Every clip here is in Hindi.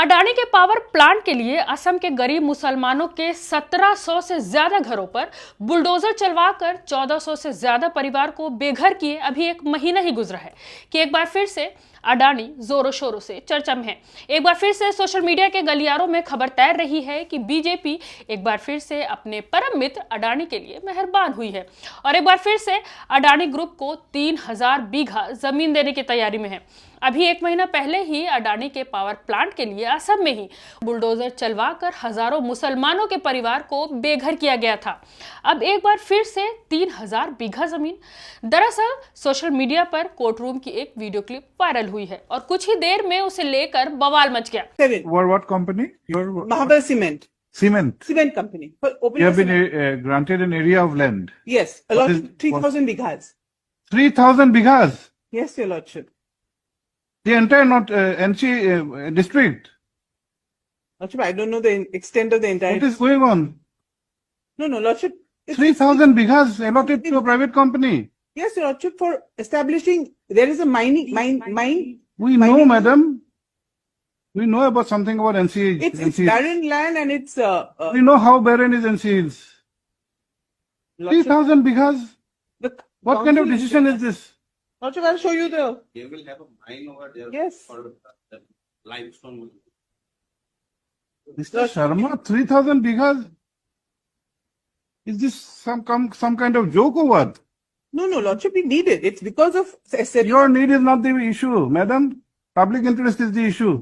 अडानी के पावर प्लांट के लिए असम के गरीब मुसलमानों के 1700 से ज्यादा घरों पर बुलडोजर चलवाकर 1400 से ज्यादा परिवार को बेघर किए अभी एक महीना ही गुजरा है कि एक बार फिर से अडानी जोरों शोरों से चर्चा में है। एक बार फिर से सोशल मीडिया के गलियारों में खबर तैर रही है कि बीजेपी एक बार फिर से अपने परम मित्र अडानी के लिए मेहरबान हुई है और एक बार फिर से अडानी ग्रुप को 3000 बीघा जमीन देने की तैयारी में है। अभी एक महीना पहले ही अडानी के पावर प्लांट के लिए असम में ही बुलडोजर चलवाकर हजारों मुसलमानों के परिवार को बेघर किया गया था। अब एक बार फिर से 3000 बीघा जमीन। दरअसल सोशल मीडिया पर कोर्ट रूम की एक वीडियो क्लिप वायरल हुई है और कुछ ही देर में उसे लेकर बवाल मच गया। What company? Mahabal Cement. Cement. Cement company. For You opening have been cement. granted an area of land. Yes, a What lot, is- 3,000 bighas. 3,000 bighas. Yes, Your Lordship. The entire not NC district. Lordship, I don't know the extent of the entire. What is going on? No, Lordship. it's- 3,000 bighas allotted to a private company. Yes, Your Lordship, for establishing, there is a mine. We know, madam. We know about something about NC. It's NC. barren land and it's, We know how barren is NC is. Lordship, 3,000 bighas. the What kind of council- decision is this? Lordship, I'll show you the, They will have a mine over there. Yes. For the limestone. Mr. Sharma, 3,000 bighas? Is this some kind of joke or what? no, Lordship, we need it. It's because of, Your need is not the issue, madam. Public interest is the issue.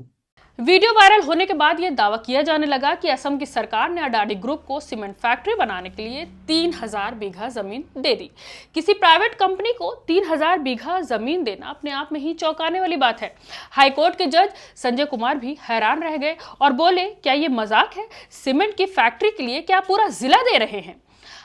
Video viral होने के बाद यह दावा किया जाने लगा कि असम की सरकार ने अडानी ग्रुप को सीमेंट फैक्ट्री बनाने के लिए 3000 बीघा जमीन दे दी। किसी प्राइवेट कंपनी को 3000 बीघा जमीन देना अपने आप में ही चौंकाने वाली बात है। हाईकोर्ट के जज संजय कुमार भी हैरान रह गए और बोले, क्या ये मजाक है? सीमेंट की फैक्ट्री के लिए क्या पूरा जिला दे रहे हैं?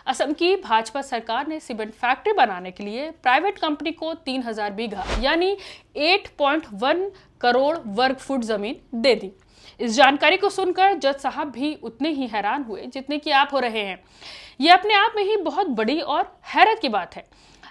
असम की भाजपा सरकार ने सीमेंट फैक्ट्री बनाने के लिए प्राइवेट कंपनी को 3000 बीघा यानी 8.1 करोड़ वर्ग फुट जमीन दे दी। इस जानकारी को सुनकर जज साहब भी उतने ही हैरान हुए जितने कि आप हो रहे हैं। यह अपने आप में ही बहुत बड़ी और हैरत की बात है।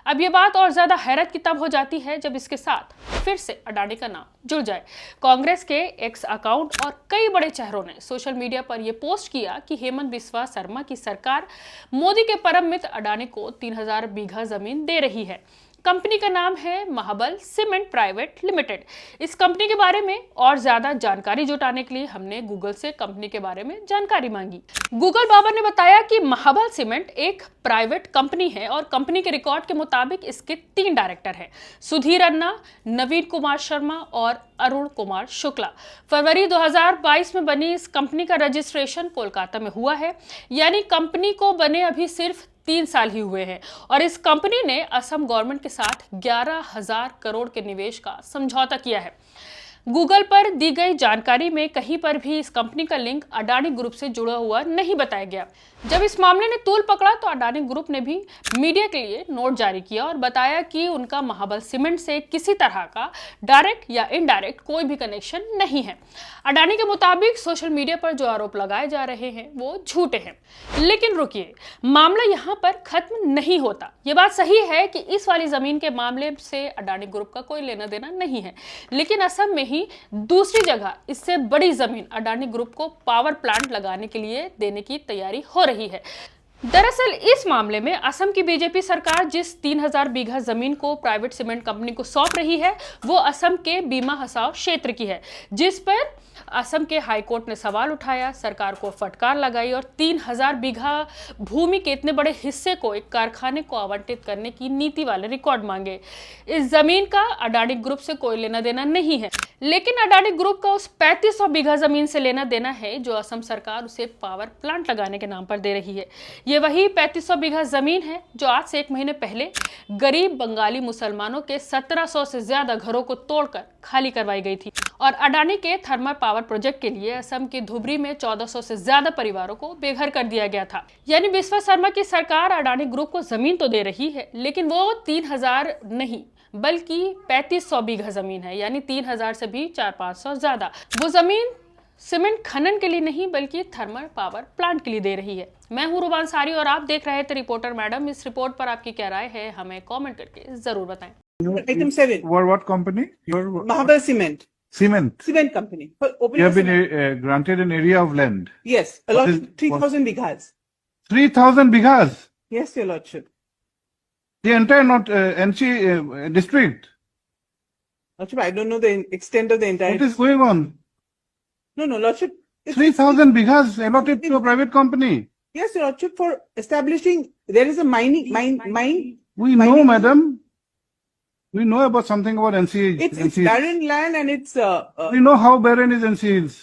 अब यह बात और ज्यादा हैरत की तब हो जाती है जब इसके साथ फिर से अडानी का नाम जुड़ जाए। कांग्रेस के एक्स अकाउंट और कई बड़े चेहरों ने सोशल मीडिया पर यह पोस्ट किया कि हेमंत बिस्वा शर्मा की सरकार मोदी के परम मित्र अडानी को 3000 बीघा जमीन दे रही है। कंपनी का नाम है महाबल सीमेंट प्राइवेट लिमिटेड। इस कंपनी के बारे में और ज्यादा जानकारी जुटाने के लिए हमने गूगल से कंपनी के बारे में जानकारी मांगी। गूगल बाबा ने बताया कि महाबल सीमेंट एक प्राइवेट कंपनी है और कंपनी के रिकॉर्ड के मुताबिक इसके 3 डायरेक्टर हैं, सुधीर अन्ना, नवीन कुमार शर्मा और अरुण कुमार शुक्ला। फरवरी 2022 में बनी इस कंपनी का रजिस्ट्रेशन कोलकाता में हुआ है, यानी कंपनी को बने अभी सिर्फ 3 साल ही हुए हैं और इस कंपनी ने असम गवर्नमेंट के साथ 11,000 करोड़ के निवेश का समझौता किया है। गूगल पर दी गई जानकारी में कहीं पर भी इस कंपनी का लिंक अडानी ग्रुप से जुड़ा हुआ नहीं बताया गया। जब इस मामले ने तूल पकड़ा तो अडानी ग्रुप ने भी मीडिया के लिए नोट जारी किया और बताया कि उनका महाबल सीमेंट से किसी तरह का डायरेक्ट या इनडायरेक्ट कोई भी कनेक्शन नहीं है। अडानी के मुताबिक सोशल मीडिया पर जो आरोप लगाए जा रहे हैं वो झूठे हैं। लेकिन रुकिए, मामला यहाँ पर खत्म नहीं होता। ये बात सही है कि इस वाली जमीन के मामले से अडानी ग्रुप का कोई लेना देना नहीं है, लेकिन असम में ही दूसरी जगह इससे बड़ी जमीन अडानी ग्रुप को पावर प्लांट लगाने के लिए देने की तैयारी हो रही है। दरअसल इस मामले में असम की बीजेपी सरकार जिस 3000 बीघा जमीन को प्राइवेट सीमेंट कंपनी को सौंप रही है वो असम के बीमा हसाव क्षेत्र की है, जिस पर असम के हाईकोर्ट ने सवाल उठाया, सरकार को फटकार लगाई और 3000 बीघा भूमि के इतने बड़े हिस्से को एक कारखाने को आवंटित करने की नीति वाले रिकॉर्ड मांगे। इस जमीन का अडानी ग्रुप से कोई लेना देना नहीं है, लेकिन अडानी ग्रुप का उस 3500 बीघा जमीन से लेना देना है जो असम सरकार उसे पावर प्लांट लगाने के नाम पर दे रही है। ये वही 3500 बीघा जमीन है जो आज से 1 महीने पहले गरीब बंगाली मुसलमानों के 1700 से ज्यादा घरों को तोड़कर खाली करवाई गई थी और अडानी के थर्मल पावर प्रोजेक्ट के लिए असम के धुबरी में 1400 से ज्यादा परिवारों को बेघर कर दिया गया था। यानी बिस्वा शर्मा की सरकार अडानी ग्रुप को जमीन तो दे रही है, लेकिन वो 3000 नहीं बल्कि 3500 बीघा जमीन है, यानी 3000 से भी 400-500 ज्यादा। वो जमीन सीमेंट खनन के लिए नहीं बल्कि थर्मल पावर प्लांट के लिए दे रही है। मैं हूं रुबान सारी और आप देख रहे थे रिपोर्टर मैडम। इस रिपोर्ट पर आपकी क्या राय है हमें कमेंट करके जरूर बताएं। item 7. What company? Mahabal Cement. Cement. cement company. For opening You a have been cement- granted an area of land. Yes, a What lot, is- 3,000 bighas. 3,000 bighas. Yes, Your Lordship. The entire not NC district. Lordship, I don't know the extent of the entire. What is going on? No, Lordship. it's- 3,000 bighas allotted to a private company. Yes, Your Lordship, for establishing, there is a mine. We Mining- know, madam. We know about something about NC. It's NC. barren land and it's, We know how barren is NC is.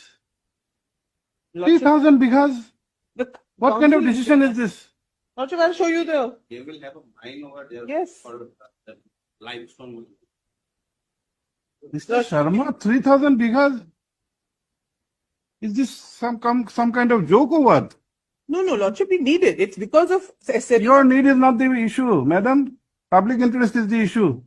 Lordship, 3,000 bighas. the What kind of council- decision is this? Lordship, I'll show you the, They will have a mine over there. Yes. For the limestone. Mr. Sharma, 3,000 bighas? Is this some kind of joke or what? no, Lordship, we need it. It's because of. Your need is not the issue, madam. Public interest is the issue.